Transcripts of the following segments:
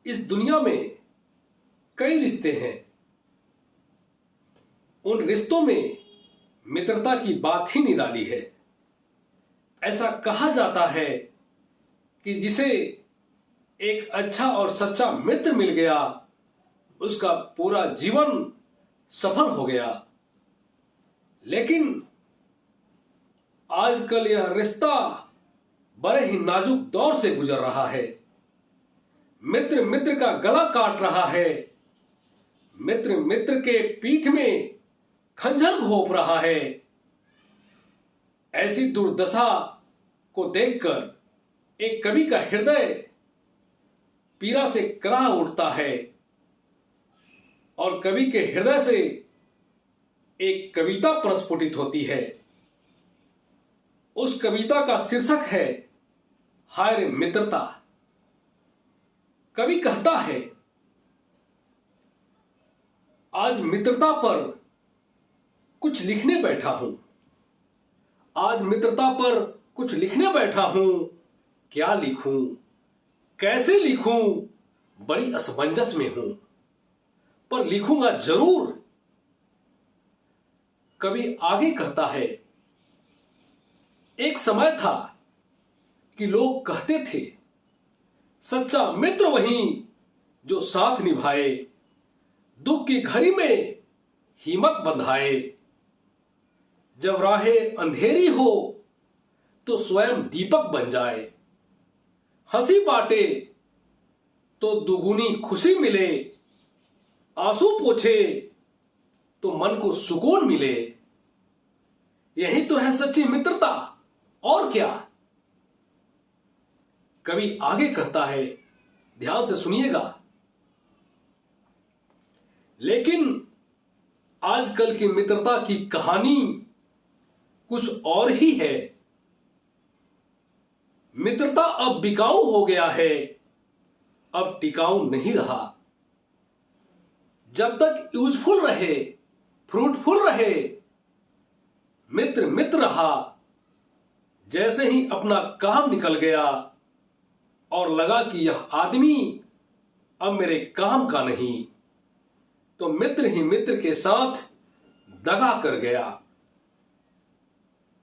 इस दुनिया में कई रिश्ते हैं। उन रिश्तों में मित्रता की बात ही निराली है। ऐसा कहा जाता है कि जिसे एक अच्छा और सच्चा मित्र मिल गया, उसका पूरा जीवन सफल हो गया। लेकिन आजकल यह रिश्ता बड़े ही नाजुक दौर से गुजर रहा है। मित्र मित्र का गला काट रहा है। मित्र मित्र के पीठ में खंजर घोंप रहा है। ऐसी दुर्दशा को देखकर एक कवि का हृदय पीड़ा से कराह उठता है और कवि के हृदय से एक कविता प्रस्फुटित होती है। उस कविता का शीर्षक है हाय रे मित्रता। कवि कहता है, आज मित्रता पर कुछ लिखने बैठा हूं। आज मित्रता पर कुछ लिखने बैठा हूं। क्या लिखूं, कैसे लिखूं, बड़ी असमंजस में हूं, पर लिखूंगा जरूर। कवि आगे कहता है, एक समय था कि लोग कहते थे, सच्चा मित्र वही जो साथ निभाए, दुख की घड़ी में हिम्मत बंधाए। जब राहें अंधेरी हो तो स्वयं दीपक बन जाए। हंसी बांटे तो दुगुनी खुशी मिले। आंसू पोंछे तो मन को सुकून मिले। यही तो है सच्ची मित्रता, और क्या। कवि आगे कहता है, ध्यान से सुनिएगा। लेकिन आजकल की मित्रता की कहानी कुछ और ही है। मित्रता अब बिकाऊ हो गया है, अब टिकाऊ नहीं रहा। जब तक यूजफुल रहे, फ्रूटफुल रहे, मित्र मित्र रहा। जैसे ही अपना काम निकल गया और लगा कि यह आदमी अब मेरे काम का नहीं, तो मित्र ही मित्र के साथ दगा कर गया।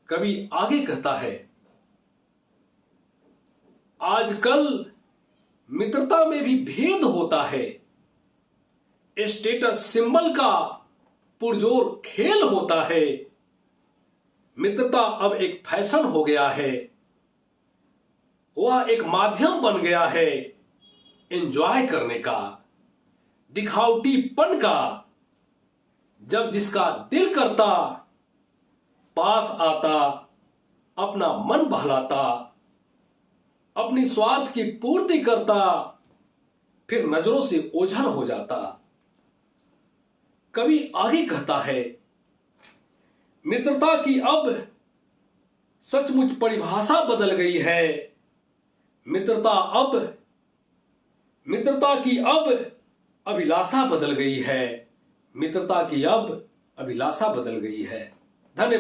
कवि आगे कहता है, आजकल मित्रता में भी भेद होता है। स्टेटस सिंबल का पुरजोर खेल होता है। मित्रता अब एक फैशन हो गया है। वह एक माध्यम बन गया है एंजॉय करने का, दिखावटीपन का। जब जिसका दिल करता पास आता, अपना मन बहलाता, अपनी स्वार्थ की पूर्ति करता, फिर नजरों से ओझल हो जाता। कवि आगे कहता है, मित्रता की अब सचमुच परिभाषा बदल गई है। मित्रता की अब अभिलाषा बदल गई है। मित्रता की अब अभिलाषा बदल गई है। धन्यवाद।